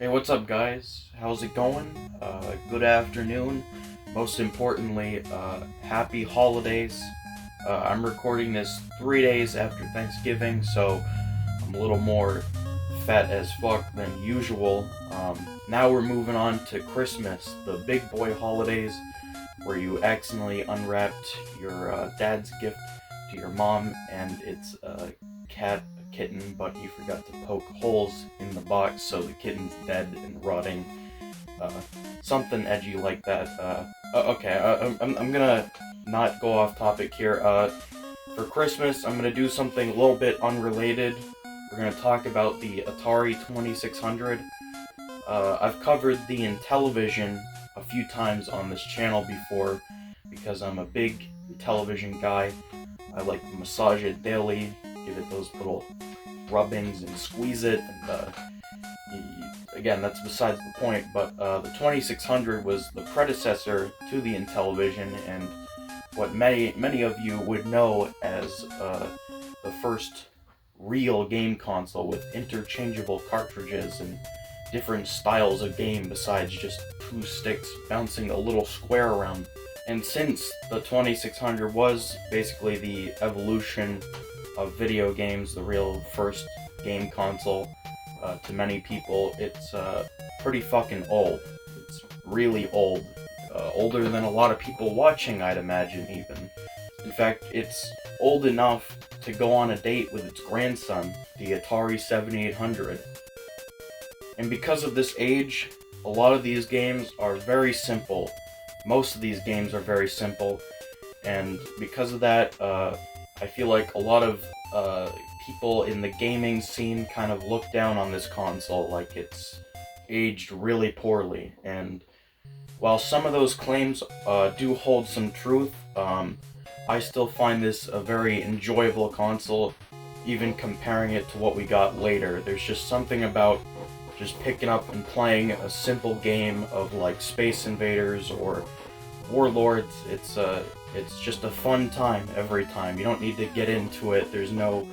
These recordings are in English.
Hey, what's up, guys? How's it going? Good afternoon. Most importantly, happy holidays. I'm recording this 3 days after Thanksgiving, so I'm a little more fat as fuck than usual. Now we're moving on to Christmas, the big boy holidays, where you accidentally unwrapped your dad's gift to your mom, and it's a kitten, but you forgot to poke holes in the box, so the kitten's dead and rotting. Uh, Something edgy like that. Okay, I'm gonna not go off topic here. For Christmas, I'm gonna do something a little bit unrelated. We're gonna talk about the Atari 2600. I've covered the Intellivision a few times on this channel before because I'm a big television guy. I like to massage it daily, give it those little rubbings and squeeze it. And again, that's besides the point. But the 2600 was the predecessor to the Intellivision, and what many of you would know as the first real game console with interchangeable cartridges and different styles of game besides just two sticks bouncing a little square around. And since the 2600 was basically the evolution of video games, the real first game console, to many people, it's pretty fucking old. It's really old. Older than a lot of people watching, I'd imagine, even. In fact, it's old enough to go on a date with its grandson, the Atari 7800. And because of this age, a lot of these games are very simple. Most of these games are very simple, and because of that, I feel like a lot of people in the gaming scene kind of look down on this console like it's aged really poorly. And while some of those claims do hold some truth, I still find this a very enjoyable console, even comparing it to what we got later. There's just something about just picking up and playing a simple game of like Space Invaders or Warlords. It's just a fun time every time. You don't need to get into it. There's no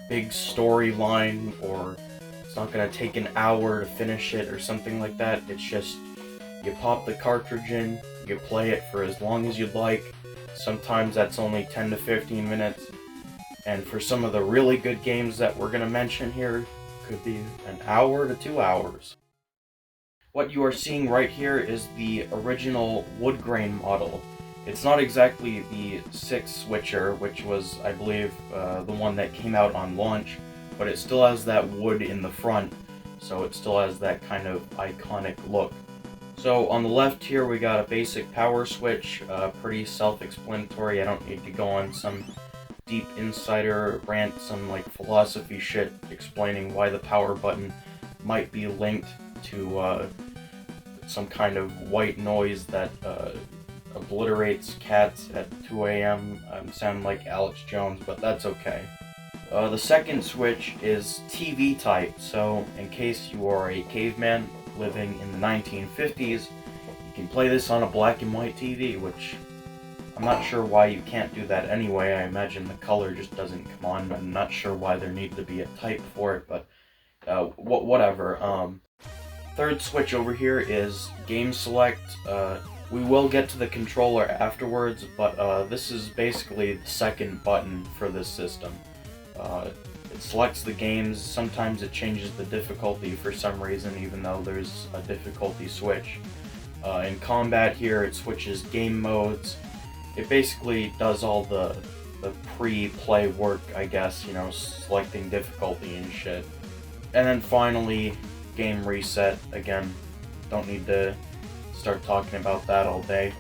big storyline, or it's not gonna take an hour to finish it or something like that. It's just you pop the cartridge in, you play it for as long as you'd like. Sometimes that's only 10 to 15 minutes. And for some of the really good games that we're gonna mention here, could be an hour to 2 hours. What you are seeing right here is the original wood grain model. It's not exactly the 6-switcher, which was, I believe, the one that came out on launch, but it still has that wood in the front, so it still has that kind of iconic look. So on the left here we got a basic power switch, pretty self-explanatory. I don't need to go on some deep insider rant, some like philosophy shit explaining why the power button might be linked to some kind of white noise that obliterates cats at 2 a.m. Sound like Alex Jones, but that's okay. The second switch is TV type, so in case you are a caveman living in the 1950s, you can play this on a black and white TV, which I'm not sure why you can't do that anyway. I imagine the color just doesn't come on. I'm not sure why there needs to be a type for it, but whatever. Third switch over here is Game Select. We will get to the controller afterwards, but this is basically the second button for this system. It selects the games. Sometimes it changes the difficulty for some reason, even though there's a difficulty switch. In combat here, it switches game modes. It basically does all the pre-play work, I guess, you know, selecting difficulty and shit. And then finally, game reset. Again, don't need to start talking about that all day.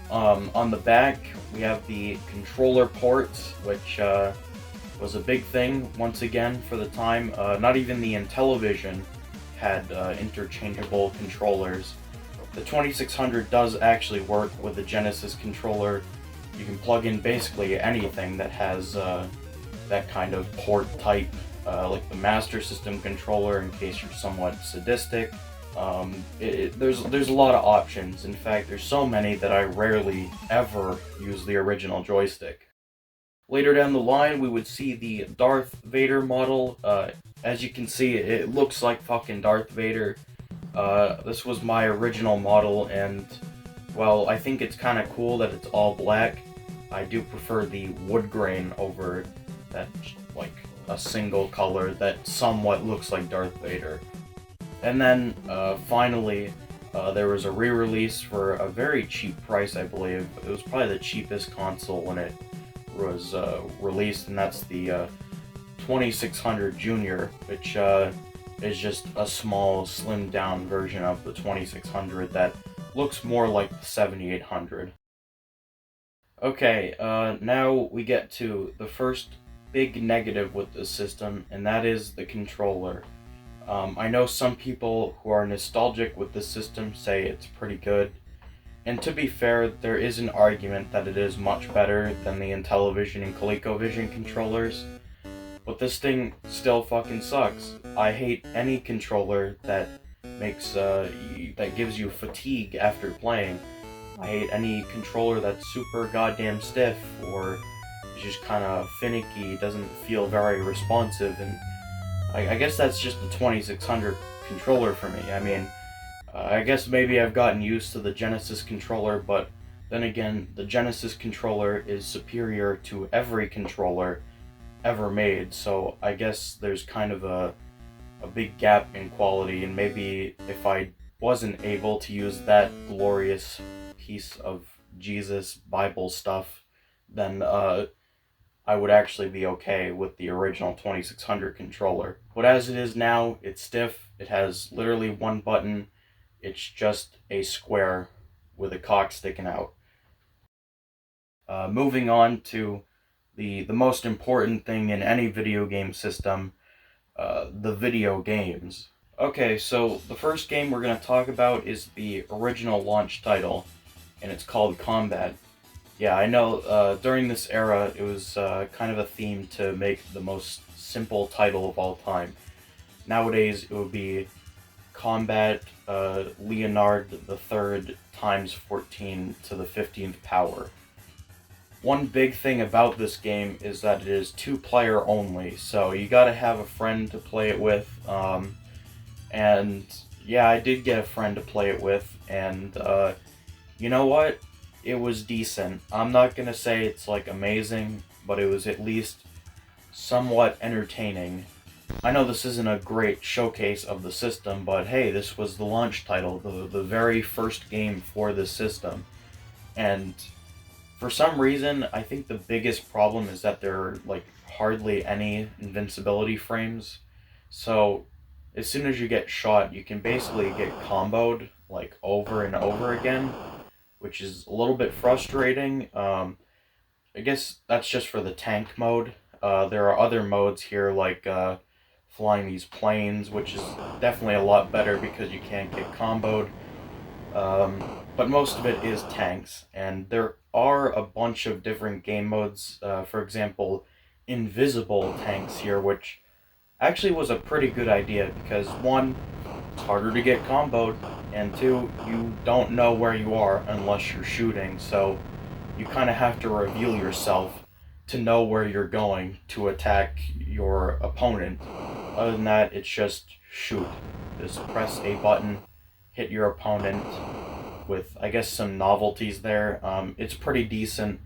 On the back, we have the controller ports, which was a big thing once again for the time. Not even the Intellivision had interchangeable controllers. The 2600 does actually work with the Genesis controller. You can plug in basically anything that has that kind of port type, like the Master System controller in case you're somewhat sadistic. There's a lot of options. In fact, there's so many that I rarely ever use the original joystick. Later down the line, we would see the Darth Vader model. As you can see, it looks like fucking Darth Vader. This was my original model, and well, I think it's kind of cool that it's all black. I do prefer the wood grain over that, like, a single color that somewhat looks like Darth Vader. And then, finally, there was a re-release for a very cheap price, I believe. It was probably the cheapest console when it was released, and that's the 2600 Junior, which is just a small, slimmed down version of the 2600 that looks more like the 7800. Okay, now we get to the first big negative with this system, and that is the controller. I know some people who are nostalgic with this system say it's pretty good, and to be fair, there is an argument that it is much better than the Intellivision and ColecoVision controllers, but this thing still fucking sucks. I hate any controller that that gives you fatigue after playing. I hate any controller that's super goddamn stiff or is just kind of finicky, doesn't feel very responsive, and I guess that's just the 2600 controller for me. I mean, I guess maybe I've gotten used to the Genesis controller, but then again, the Genesis controller is superior to every controller ever made, so I guess there's kind of a big gap in quality, and maybe if I wasn't able to use that glorious piece of Jesus Bible stuff, then I would actually be okay with the original 2600 controller. But as it is now, it's stiff, it has literally one button, it's just a square with a cock sticking out. Moving on to the most important thing in any video game system, the video games. Okay, so the first game we're going to talk about is the original launch title, and it's called Combat. Yeah, I know, during this era, it was kind of a theme to make the most simple title of all time. Nowadays, it would be Combat Leonard the Third times 14 to the 15th power. One big thing about this game is that it is two-player only, so you gotta have a friend to play it with, and yeah, I did get a friend to play it with, and you know what? It was decent. I'm not gonna say it's like amazing, but it was at least somewhat entertaining. I know this isn't a great showcase of the system, but hey, this was the launch title, the very first game for this system. And for some reason, I think the biggest problem is that there are like hardly any invincibility frames. So as soon as you get shot, you can basically get comboed like over and over again, which is a little bit frustrating. I guess that's just for the tank mode. There are other modes here like flying these planes, which is definitely a lot better because you can't get comboed. But most of it is tanks, and there are a bunch of different game modes. For example, invisible tanks here, which actually was a pretty good idea because one, it's harder to get comboed, and two, you don't know where you are unless you're shooting, so you kind of have to reveal yourself to know where you're going to attack your opponent. Other than that, it's just shoot. Just press a button, hit your opponent with, I guess, some novelties there. It's pretty decent.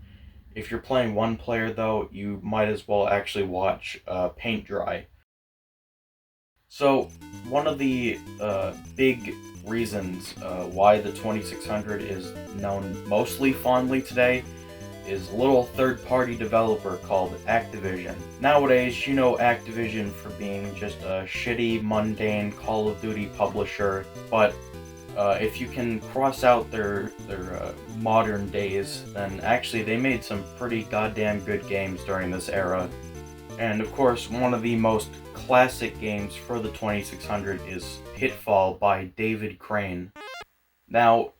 If you're playing one player, though, you might as well actually watch paint dry. So, one of the big reasons why the 2600 is known mostly fondly today is a little third-party developer called Activision. Nowadays, you know Activision for being just a shitty, mundane Call of Duty publisher, but if you can cross out their modern days, then actually they made some pretty goddamn good games during this era. And of course, one of the most classic games for the 2600 is Pitfall by David Crane. Now,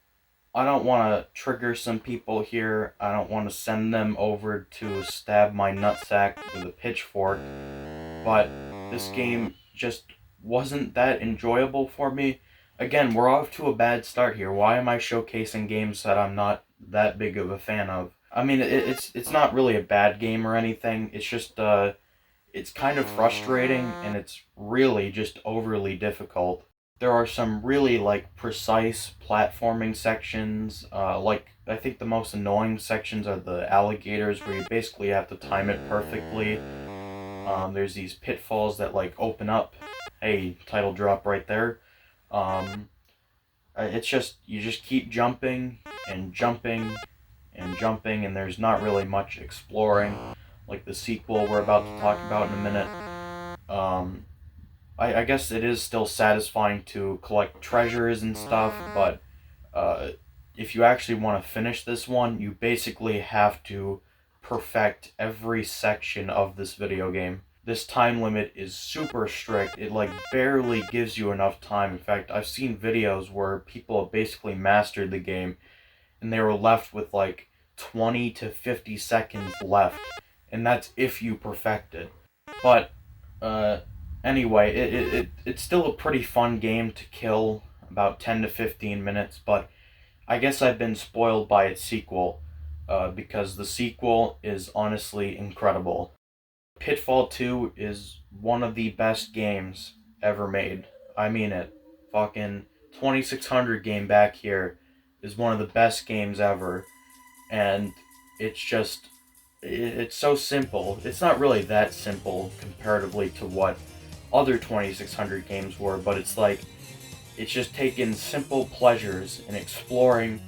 I don't want to trigger some people here. I don't want to send them over to stab my nutsack with a pitchfork. But this game just wasn't that enjoyable for me. Again, we're off to a bad start here. Why am I showcasing games that I'm not that big of a fan of? I mean, it's not really a bad game or anything. It's just it's kind of frustrating and it's really just overly difficult. There are some really like precise platforming sections. Like I think the most annoying sections are the alligators, where you basically have to time it perfectly. There's these pitfalls that like open up. Hey, title drop right there. Um, it's just you just keep jumping and jumping and jumping, and there's not really much exploring, like the sequel we're about to talk about in a minute. Um, I guess it is still satisfying to collect treasures and stuff, but uh, if you actually want to finish this one, you basically have to perfect every section of this video game. This time limit is super strict. It like barely gives you enough time. In fact, I've seen videos where people have basically mastered the game and they were left with like 20 to 50 seconds left, and that's if you perfect it. But uh, anyway, it's still a pretty fun game to kill, about 10 to 15 minutes, but I guess I've been spoiled by its sequel, because the sequel is honestly incredible. Pitfall 2 is one of the best games ever made. I mean it. Fucking 2600 game back here is one of the best games ever, and it's just it's so simple. It's not really that simple comparatively to what other 2600 games were, but it's like it's just taking simple pleasures in exploring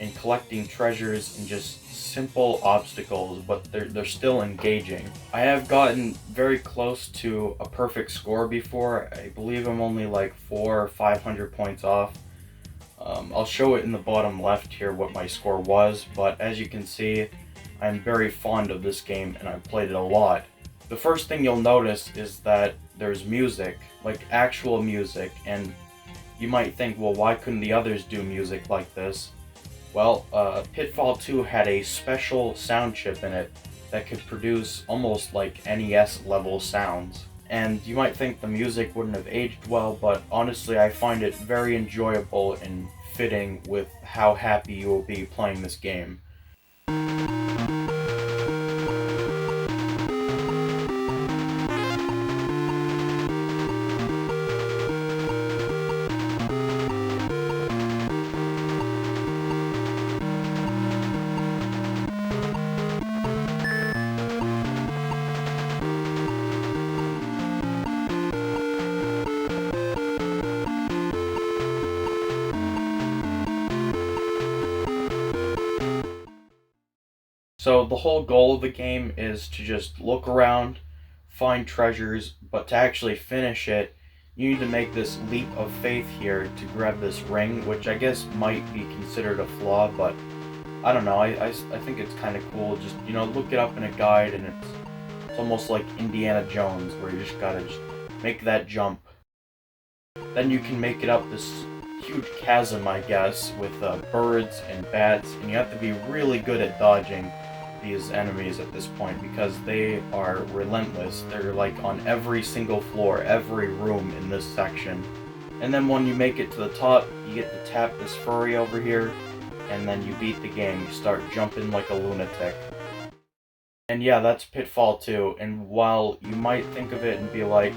and collecting treasures and just simple obstacles, but they're still engaging. I have gotten very close to a perfect score before. I believe I'm only like 400 or 500 points off. I'll show it in the bottom left here what my score was, but as you can see, I'm very fond of this game and I've played it a lot. The first thing you'll notice is that there's music, like actual music, and you might think, well, why couldn't the others do music like this? Well, Pitfall 2 had a special sound chip in it that could produce almost like NES level sounds. And you might think the music wouldn't have aged well, but honestly I find it very enjoyable and fitting with how happy you will be playing this game. So the whole goal of the game is to just look around, find treasures, but to actually finish it, you need to make this leap of faith here to grab this ring, which I guess might be considered a flaw, but I don't know, I think it's kind of cool. Just, look it up in a guide, and it's almost like Indiana Jones, where you just gotta just make that jump. Then you can make it up this huge chasm, I guess, with birds and bats, and you have to be really good at dodging these enemies at this point because they are relentless. They're like on every single floor, every room in this section. And then when you make it to the top, you get to tap this furry over here, and then you beat the game. You start jumping like a lunatic. And yeah, that's Pitfall 2, and while you might think of it and be like,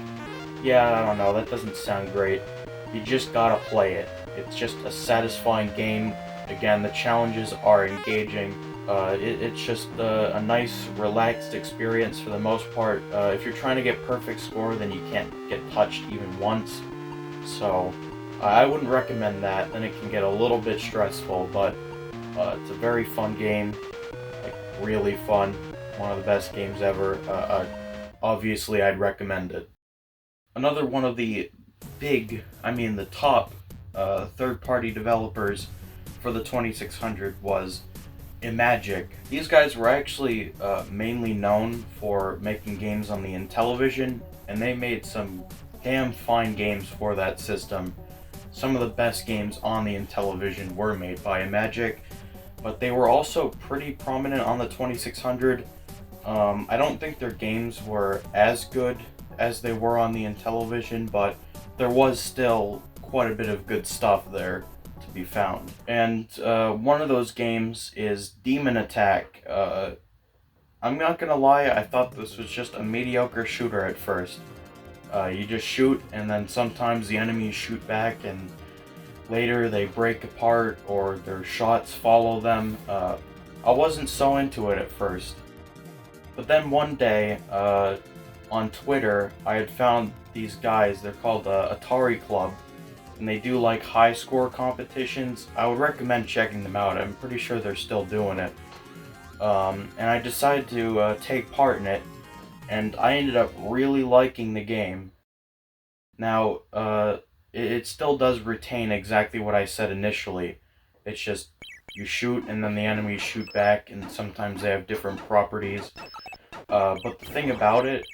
yeah, I don't know, that doesn't sound great, you just gotta play it. It's just a satisfying game. Again, the challenges are engaging. It's just a nice, relaxed experience for the most part. If you're trying to get perfect score, then you can't get touched even once. So, I wouldn't recommend that. Then it can get a little bit stressful, but it's a very fun game. Like, really fun. One of the best games ever. Obviously, I'd recommend it. Another one of the the top third-party developers for the 2600 was Imagic. These guys were actually mainly known for making games on the Intellivision, and they made some damn fine games for that system. Some of the best games on the Intellivision were made by Imagic, but they were also pretty prominent on the 2600. I don't think their games were as good as they were on the Intellivision, but there was still quite a bit of good stuff there to be found. And one of those games is Demon Attack. I'm not gonna lie, I thought this was just a mediocre shooter at first. You just shoot, and then sometimes the enemies shoot back, and later they break apart or their shots follow them. I wasn't so into it at first. But then one day, on Twitter, I had found these guys. They're called Atari Club, and they do like high score competitions. I would recommend checking them out. I'm pretty sure they're still doing it. And I decided to take part in it, and I ended up really liking the game. Now, it still does retain exactly what I said initially. It's just you shoot, and then the enemies shoot back, and sometimes they have different properties. But the thing about it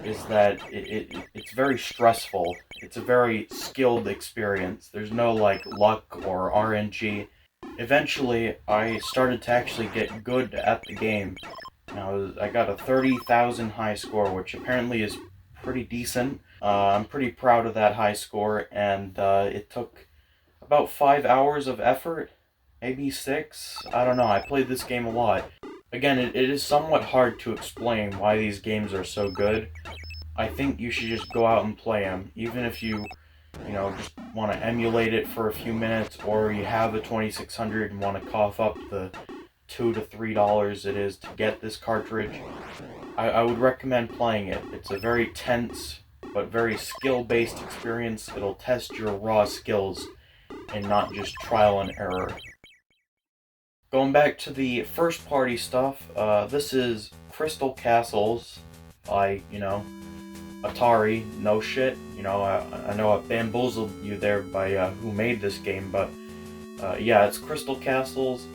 is that it's very stressful. It's a very skilled experience. There's no like luck or RNG. Eventually, I started to actually get good at the game. Now, I got a 30,000 high score, which apparently is pretty decent. I'm pretty proud of that high score, and it took about 5 hours of effort, maybe 6. I don't know. I played this game a lot. Again, it is somewhat hard to explain why these games are so good. I think you should just go out and play them, even if you just want to emulate it for a few minutes, or you have a 2600 and want to cough up the $2 to $3 it is to get this cartridge. I would recommend playing it. It's a very tense but very skill-based experience. It'll test your raw skills and not just trial and error. Going back to the first party stuff, this is Crystal Castles by, Atari. No shit. I know I bamboozled you there by who made this game, but yeah, it's Crystal Castles.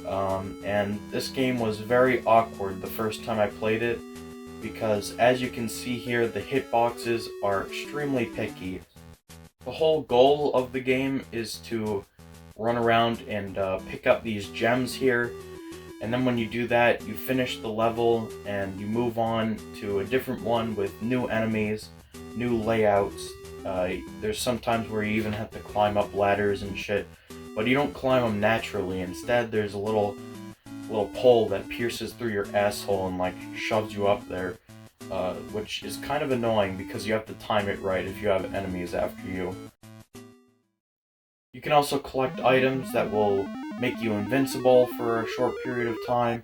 And this game was very awkward the first time I played it, because as you can see here, the hitboxes are extremely picky. The whole goal of the game is to run around and pick up these gems here, and then when you do that, you finish the level and you move on to a different one with new enemies, new layouts. There's sometimes where you even have to climb up ladders and shit, but you don't climb them naturally. Instead, there's a little pole that pierces through your asshole and like shoves you up there, which is kind of annoying because you have to time it right if you have enemies after you. You can also collect items that will make you invincible for a short period of time.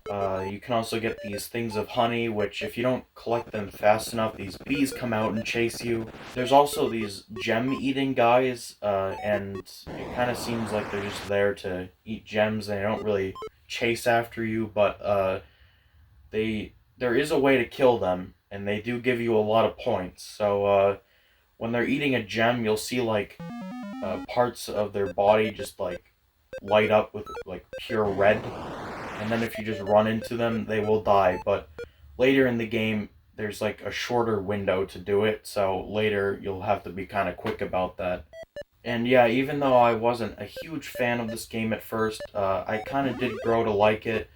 You can also get these things of honey, which if you don't collect them fast enough, these bees come out and chase you. There's also these gem-eating guys, and it kind of seems like they're just there to eat gems, and they don't really chase after you, but there is a way to kill them, and they do give you a lot of points. So when they're eating a gem, you'll see like parts of their body just like light up with like pure red, and then if you just run into them, they will die. But later in the game, there's like a shorter window to do it, so later you'll have to be kind of quick about that. And yeah, even though I wasn't a huge fan of this game at first, I kind of did grow to like it.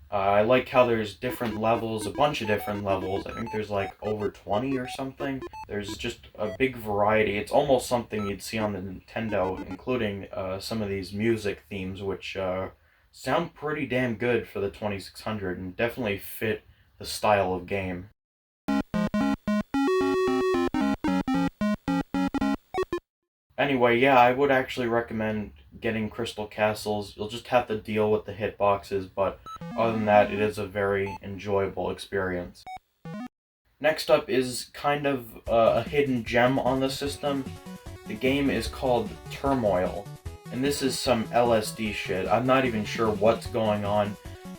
I like how there's different levels, a bunch of different levels. I think there's like over 20 or something. There's just a big variety. It's almost something you'd see on the Nintendo, including some of these music themes, which sound pretty damn good for the 2600 and definitely fit the style of game. Anyway, yeah, I would actually recommend getting Crystal Castles. You'll just have to deal with the hitboxes, but other than that, it is a very enjoyable experience. Next up is kind of a hidden gem on the system. The game is called Turmoil, and this is some LSD shit. I'm not even sure what's going on.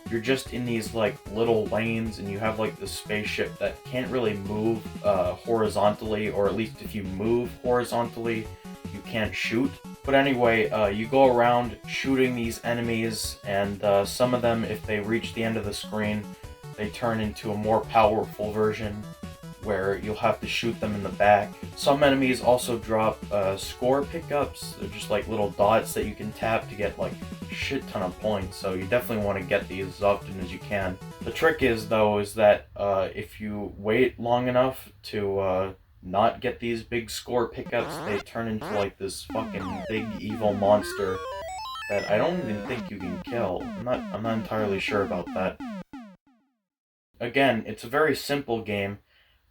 You're just in these like little lanes, and you have like this spaceship that can't really move horizontally, or at least if you move horizontally, you can't shoot. But anyway, you go around shooting these enemies, and some of them, if they reach the end of the screen, they turn into a more powerful version where you'll have to shoot them in the back. Some enemies also drop score pickups. They're just like little dots that you can tap to get like a shit ton of points, so you definitely want to get these as often as you can. The trick is, though, is that if you wait long enough to not get these big score pickups, they turn into like this fucking big evil monster that I don't even think you can kill. I'm not entirely sure about that. Again, it's a very simple game,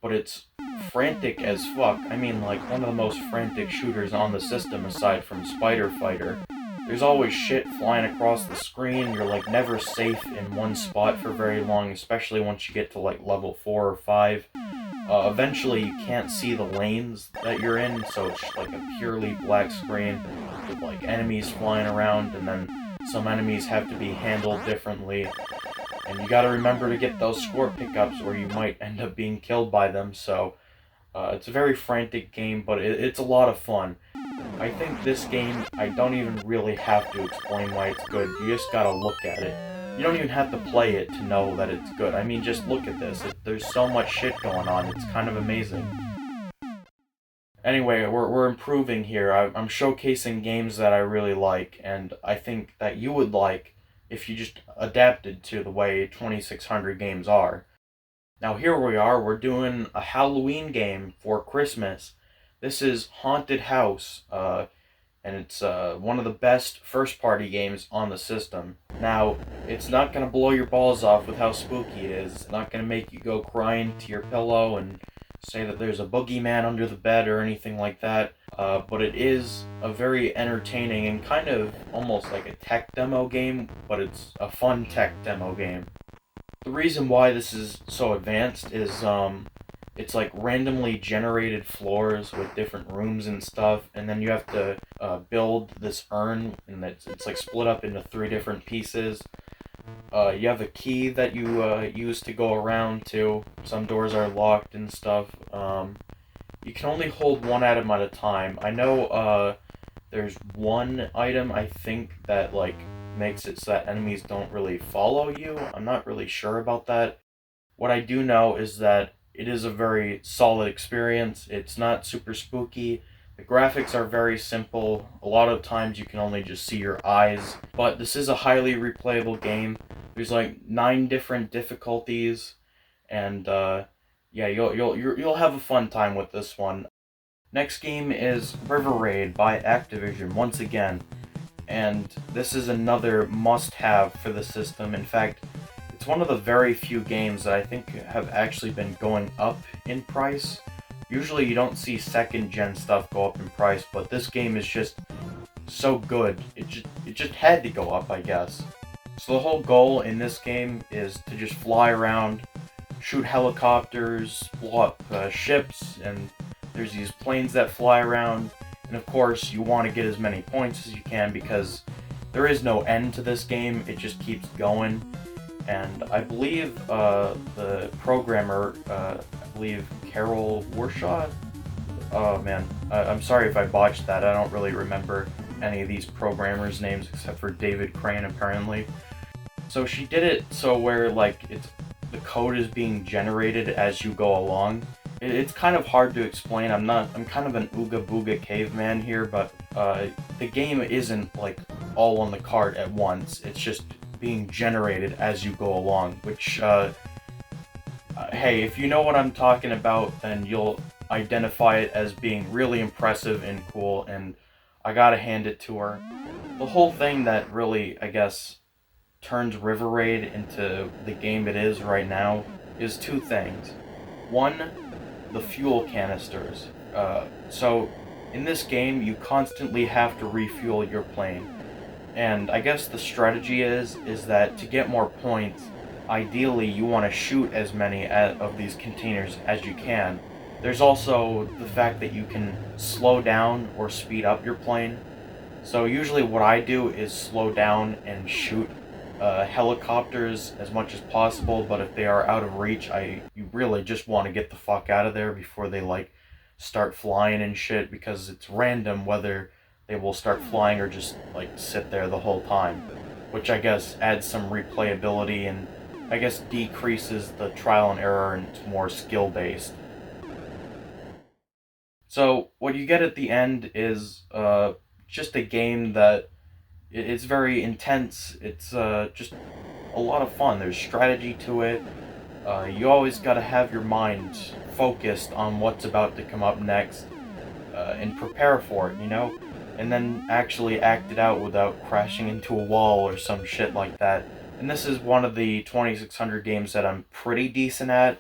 but it's frantic as fuck. I mean, like, one of the most frantic shooters on the system aside from Spider Fighter. There's always shit flying across the screen. You're, like, never safe in one spot for very long, especially once you get to, like, level 4 or 5. Eventually, you can't see the lanes that you're in, so it's just, like, a purely black screen with, like, enemies flying around, and then some enemies have to be handled differently. And you gotta remember to get those score pickups, or you might end up being killed by them, so it's a very frantic game, but it's a lot of fun. I think this game, I don't even really have to explain why it's good. You just gotta look at it. You don't even have to play it to know that it's good. I mean, just look at this. There's so much shit going on. It's kind of amazing. Anyway, we're improving here. I'm showcasing games that I really like, and I think that you would like if you just adapted to the way 2600 games are. Now here we are, we're doing a Halloween game for Christmas. This is Haunted House, and it's one of the best first-party games on the system. Now, it's not going to blow your balls off with how spooky it is. It's not going to make you go crying to your pillow and say that there's a boogeyman under the bed or anything like that. But it is a very entertaining and kind of almost like a tech demo game, but it's a fun tech demo game. The reason why this is so advanced is it's like randomly generated floors with different rooms and stuff, and then you have to build this urn, and it's like split up into 3 different pieces. You have a key that you use to go around to. Some doors are locked and stuff. You can only hold one item at a time. I know there's one item I think that like makes it so that enemies don't really follow you. I'm not really sure about that. What I do know is that it is a very solid experience. It's not super spooky. The graphics are very simple. A lot of times you can only just see your eyes. But this is a highly replayable game. There's like 9 different difficulties, and yeah, you'll have a fun time with this one. Next game is River Raid by Activision once again. And this is another must-have for the system. In fact, it's one of the very few games that I think have actually been going up in price. Usually you don't see second-gen stuff go up in price, but this game is just so good. It just had to go up, I guess. So the whole goal in this game is to just fly around, shoot helicopters, blow up ships, and there's these planes that fly around. And of course, you want to get as many points as you can because there is no end to this game. It just keeps going. And I believe the programmer, I believe Carol Warshaw. Oh man, I'm sorry if I botched that. I don't really remember any of these programmers' names except for David Crane apparently. So she did it so where like the code is being generated as you go along. It's kind of hard to explain. I'm kind of an ooga booga caveman here, but the game isn't like all on the card at once. It's just being generated as you go along, which hey, if you know what I'm talking about, then you'll identify it as being really impressive and cool, and I gotta hand it to her. The whole thing that really, I guess, turns River Raid into the game it is right now is 2 things. One, the fuel canisters. So in this game, you constantly have to refuel your plane. And I guess the strategy is that to get more points, ideally you want to shoot as many of these containers as you can. There's also the fact that you can slow down or speed up your plane. So usually what I do is slow down and shoot helicopters as much as possible, but if they are out of reach, you really just want to get the fuck out of there before they like start flying and shit, because it's random whether they will start flying or just like sit there the whole time, which I guess adds some replayability and I guess decreases the trial and error and it's more skill based. So what you get at the end is just a game that it's very intense. It's just a lot of fun. There's strategy to it. You always got to have your mind focused on what's about to come up next and prepare for it, you know? And then actually act it out without crashing into a wall or some shit like that. And this is one of the 2600 games that I'm pretty decent at.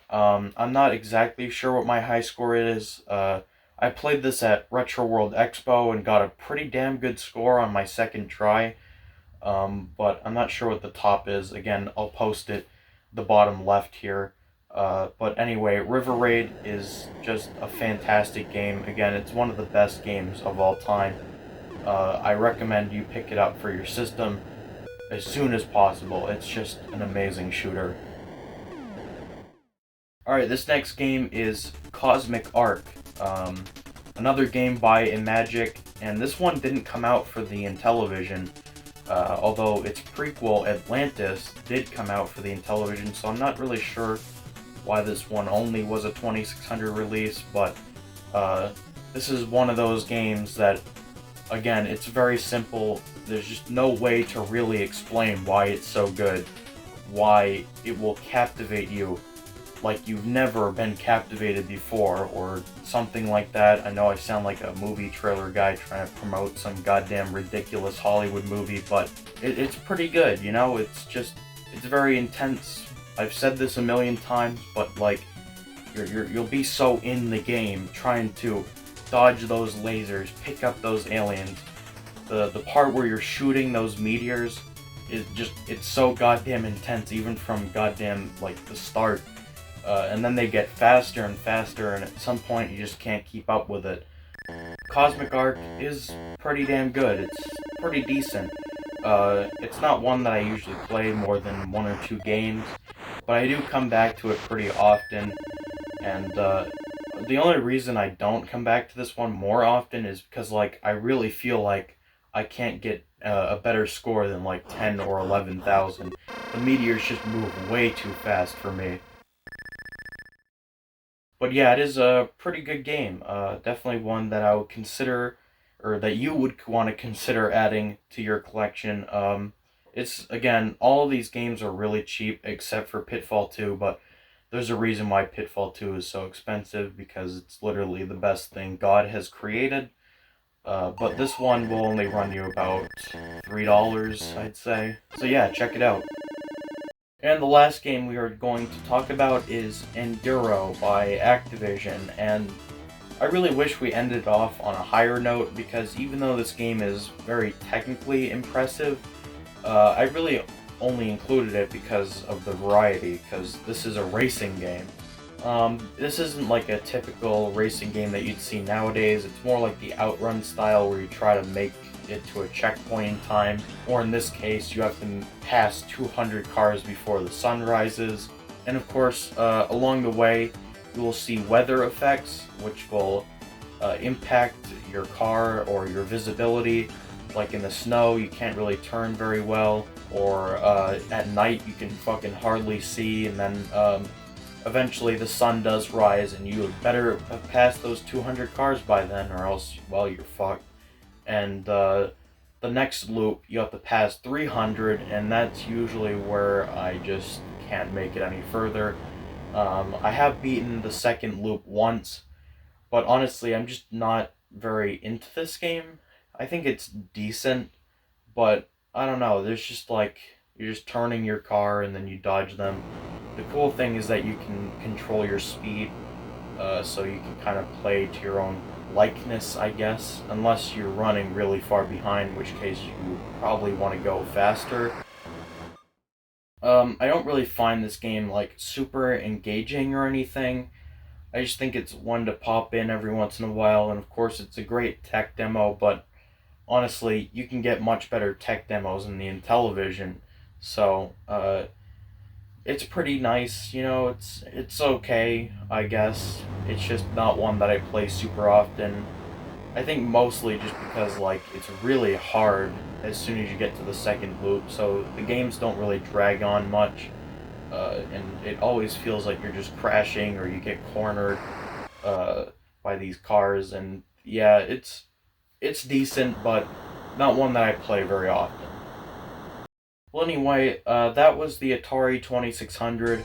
I'm not exactly sure what my high score is. I played this at Retro World Expo and got a pretty damn good score on my second try. But I'm not sure what the top is. Again, I'll post it the bottom left here. But anyway, River Raid is just a fantastic game. Again, it's one of the best games of all time. I recommend you pick it up for your system as soon as possible. It's just an amazing shooter. Alright, this next game is Cosmic Arc. Another game by Imagic, and this one didn't come out for the Intellivision, although its prequel, Atlantis, did come out for the Intellivision, so I'm not really sure why this one only was a 2600 release, but this is one of those games that, again, it's very simple. There's just no way to really explain why it's so good, why it will captivate you like you've never been captivated before, or something like that. I know I sound like a movie trailer guy trying to promote some goddamn ridiculous Hollywood movie, but it's pretty good, you know? It's very intense. I've said this a million times, but like, you'll be so in the game trying to dodge those lasers, pick up those aliens. The part where you're shooting those meteors it's so goddamn intense, even from goddamn, like, the start. And then they get faster and faster, and at some point you just can't keep up with it. Cosmic Arc is pretty damn good. It's pretty decent. It's not one that I usually play more than 1 or 2 games, but I do come back to it pretty often, and the only reason I don't come back to this one more often is because, like, I really feel like I can't get a better score than, like, 10 or 11,000. The meteors just move way too fast for me. But yeah, it is a pretty good game. Definitely one that I would consider, or that you would want to consider adding to your collection. It's, again, all of these games are really cheap except for Pitfall 2, but there's a reason why Pitfall 2 is so expensive, because it's literally the best thing God has created. But this one will only run you about $3, I'd say. So yeah, check it out. And the last game we are going to talk about is Enduro by Activision, and I really wish we ended off on a higher note, because even though this game is very technically impressive, I really only included it because of the variety, because this is a racing game. This isn't like a typical racing game that you'd see nowadays. It's more like the Outrun style, where you try to make it to a checkpoint in time, or in this case, you have to pass 200 cars before the sun rises. And of course, along the way, you will see weather effects, which will impact your car or your visibility. Like in the snow, you can't really turn very well, or at night, you can fucking hardly see, and then eventually the sun does rise, and you had better have passed those 200 cars by then, or else, well, you're fucked. And the next loop, you have to pass 300, and that's usually where I just can't make it any further. I have beaten the second loop once, but honestly, I'm just not very into this game. I think it's decent, but I don't know, there's just like, you're just turning your car and then you dodge them. The cool thing is that you can control your speed, so you can kind of play to your own likeness, I guess, unless you're running really far behind, in which case you probably want to go faster. I don't really find this game like super engaging or anything. I just think it's one to pop in every once in a while, and of course it's a great tech demo, but honestly, you can get much better tech demos in the Intellivision, so it's pretty nice, you know, it's okay, I guess. It's just not one that I play super often. I think mostly just because, like, it's really hard as soon as you get to the second loop, so the games don't really drag on much, and it always feels like you're just crashing or you get cornered by these cars, and yeah, it's decent, but not one that I play very often. Well, anyway, that was the Atari 2600.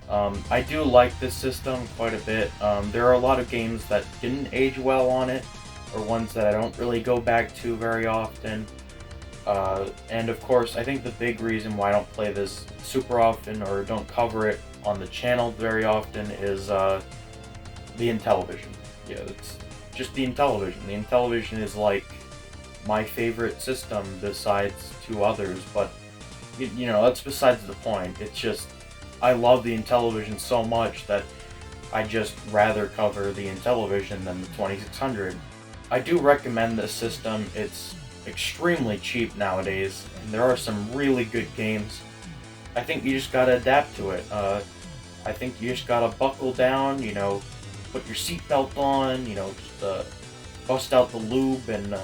I do like this system quite a bit. There are a lot of games that didn't age well on it, or ones that I don't really go back to very often. And of course, I think the big reason why I don't play this super often or don't cover it on the channel very often is the Intellivision. Yeah, it's just the Intellivision. The Intellivision is like my favorite system besides two others, but you know, that's besides the point. It's just, I love the Intellivision so much that I just rather cover the Intellivision than the 2600. I do recommend this system. It's extremely cheap nowadays, and there are some really good games. I think you just gotta adapt to it. I think you just gotta buckle down, you know, put your seatbelt on, you know, just bust out the lube and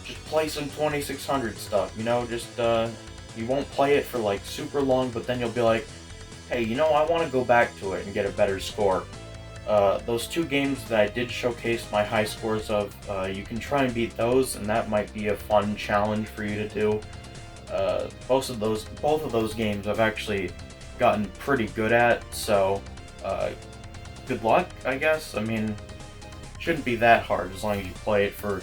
just play some 2600 stuff, you know, just you won't play it for like super long, but then you'll be like, hey, you know, I want to go back to it and get a better score. Those two games that I did showcase my high scores of, you can try and beat those, and that might be a fun challenge for you to do. Both of those games I've actually gotten pretty good at, so good luck, I guess. I mean, shouldn't be that hard as long as you play it for,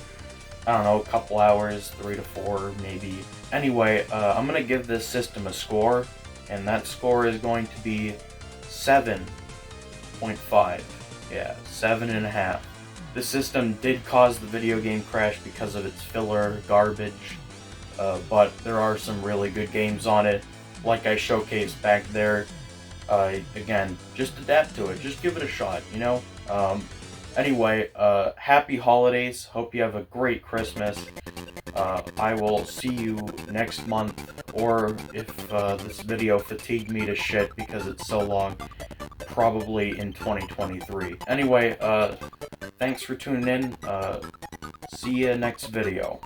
I don't know, a couple hours, 3 to 4 maybe. Anyway, I'm gonna give this system a score, and that score is going to be 7.5. Yeah, 7.5. The system did cause the video game crash because of its filler garbage, but there are some really good games on it, like I showcased back there. Again, just adapt to it, just give it a shot, you know? Anyway, happy holidays, hope you have a great Christmas. I will see you next month, or if this video fatigued me to shit because it's so long, probably in 2023. Anyway, thanks for tuning in. See you next video.